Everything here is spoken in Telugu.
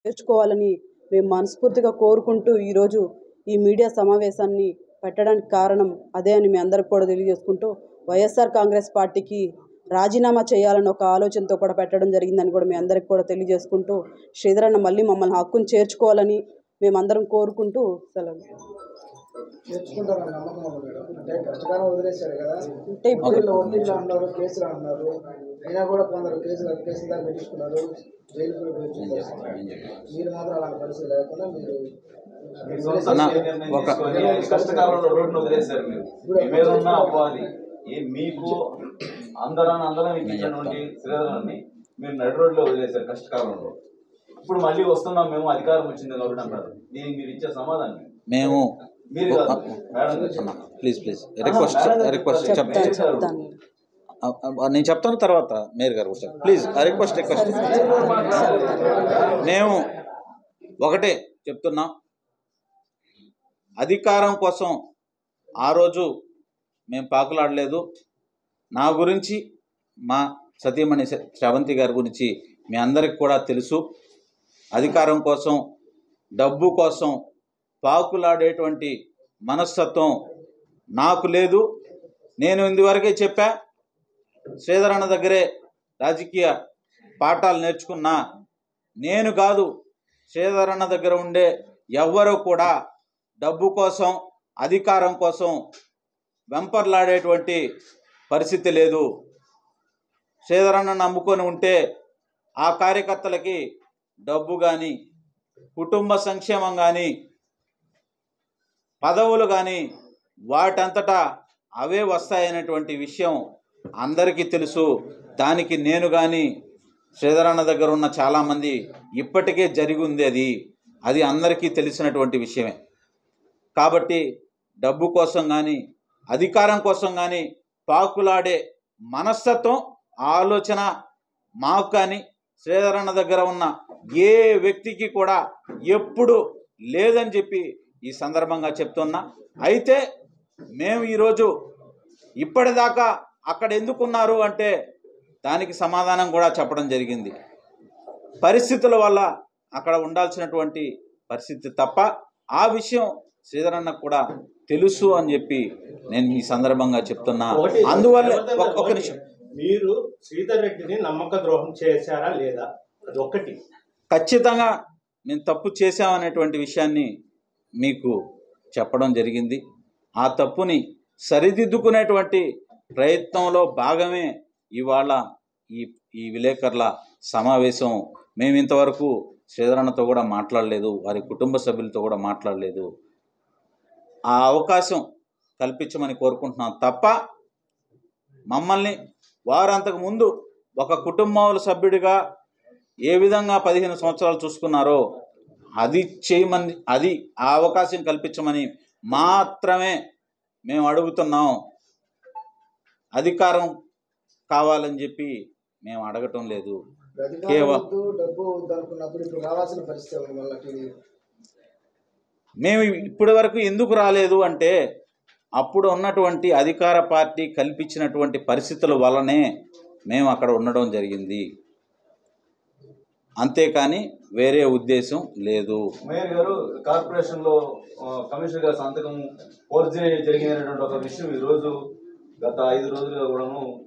నేర్చుకోవాలని మేము మనస్ఫూర్తిగా కోరుకుంటూ ఈరోజు ఈ మీడియా సమావేశాన్ని పెట్టడానికి కారణం అదే అని మీ అందరికి కూడా తెలియజేసుకుంటూ వైఎస్ఆర్ కాంగ్రెస్ పార్టీకి రాజీనామా చేయాలని ఒక ఆలోచనతో కూడా పెట్టడం జరిగిందని కూడా మీ అందరికి కూడా తెలియజేసుకుంటూ శ్రీధర్ అన్న మళ్ళీ మమ్మల్ని హక్కును చేర్చుకోవాలని మేమందరం కోరుకుంటూ సెలవు. అంటే కష్టకాలం వదిలేశారు కదా, అంటే ఇప్పుడు ఒత్తిళ్ళు అన్నారు, కేసులు అన్నారు, అయినా కూడా కొందరు కేసులు దాకా పెట్టించుకున్నారు, జైలు కూడా మీరు మాత్రం అలాంటి పరిస్థితి లేకుండా మీరు కష్టకాలంలో రోడ్డును వదిలేశారు. మీరు అవ్వాలి మీకు అందరం ఇచ్చినటువంటి శ్రీధరాన్ని మీరు నడి రోడ్లో వదిలేశారు కష్టకాలంలో. ఇప్పుడు మళ్ళీ వస్తున్నాం మేము, అధికారం వచ్చింది కాబట్టి అంటారు. దీనికి మీరు ఇచ్చే సమాధానం మేము ప్లీజ్ రిక్వెస్ట్ నేను చెప్తాను తర్వాత మేయర్ గారు కూడా ప్లీజ్ రిక్వెస్ట్ మేము ఒకటే చెప్తున్నాం, అధికారం కోసం ఆ రోజు మేము పాకులాడలేదు. నా గురించి మా సతీమణి శ్రవంతి గారి గురించి మీ అందరికి కూడా తెలుసు. అధికారం కోసం డబ్బు కోసం పాకులాడేటువంటి మనస్తత్వం నాకు లేదు. నేను ఇందువరకే చెప్పా, శ్రీధర్ అన్న దగ్గరే రాజకీయ పాఠాలు నేర్చుకున్నా. నేను కాదు, శ్రీధర్ అన్న దగ్గర ఉండే ఎవ్వరూ కూడా డబ్బు కోసం అధికారం కోసం వెంపర్లాడేటువంటి పరిస్థితి లేదు. శ్రీధర్ అన్న నమ్ముకొని ఉంటే ఆ కార్యకర్తలకి డబ్బు కానీ కుటుంబ సంక్షేమం కానీ పదవులు కానీ వాటంతటా అవే వస్తాయనేటువంటి విషయం అందరికీ తెలుసు. దానికి నేను కానీ శ్రీధర్ అన్న దగ్గర ఉన్న చాలామంది ఇప్పటికే జరిగి ఉంది, అది అందరికీ తెలిసినటువంటి విషయమే. కాబట్టి డబ్బు కోసం కానీ అధికారం కోసం కానీ పాకులాడే మనస్తత్వం ఆలోచన మాకు కానీ శ్రీధర్ అన్న దగ్గర ఉన్న ఏ వ్యక్తికి కూడా ఎప్పుడు లేదని చెప్పి ఈ సందర్భంగా చెప్తున్నా. అయితే మేము ఈరోజు ఇప్పటిదాకా అక్కడ ఎందుకున్నారు అంటే దానికి సమాధానం కూడా చెప్పడం జరిగింది. పరిస్థితుల వల్ల అక్కడ ఉండాల్సినటువంటి పరిస్థితి తప్ప ఆ విషయం శ్రీధర్ అన్నకు కూడా తెలుసు అని చెప్పి నేను ఈ సందర్భంగా చెప్తున్నా. అందువల్ల ఒక నిమిషం, మీరు శ్రీధర్ రెడ్డిని నమ్మక ద్రోహం చేశారా లేదా, అది ఒకటి. ఖచ్చితంగా మేము తప్పు చేశామనేటువంటి విషయాన్ని మీకు చెప్పడం జరిగింది. ఆ తప్పుని సరిదిద్దుకునేటువంటి ప్రయత్నంలో భాగమే ఇవాళ ఈ విలేకరుల సమావేశం. మేము ఇంతవరకు శ్రీధర్ అన్నతో కూడా మాట్లాడలేదు, వారి కుటుంబ సభ్యులతో కూడా మాట్లాడలేదు. ఆ అవకాశం కల్పించమని కోరుకుంటున్నాం తప్ప మమ్మల్ని వారు అంతకుముందు ఒక కుటుంబ సభ్యుడిగా ఏ విధంగా 15 సంవత్సరాలు చూసుకున్నారో అది చేయమని, అది ఆ అవకాశం కల్పించమని మాత్రమే మేము అడుగుతున్నాం. అధికారం కావాలని చెప్పి మేము అడగటం లేదు. కేవలం మేము ఇప్పటి వరకు ఎందుకు రాలేదు అంటే అప్పుడు ఉన్నటువంటి అధికార పార్టీ కల్పించినటువంటి పరిస్థితుల వల్లనే మేము అక్కడ ఉండడం జరిగింది, అంతేకాని వేరే ఉద్దేశం లేదు. మేయర్ గారు, కార్పొరేషన్లో కమిషనర్ గారి సంతకం ఫోర్జరీ జరిగినటువంటి ఒక విషయం ఈరోజు గత 5 రోజులుగా కూడాను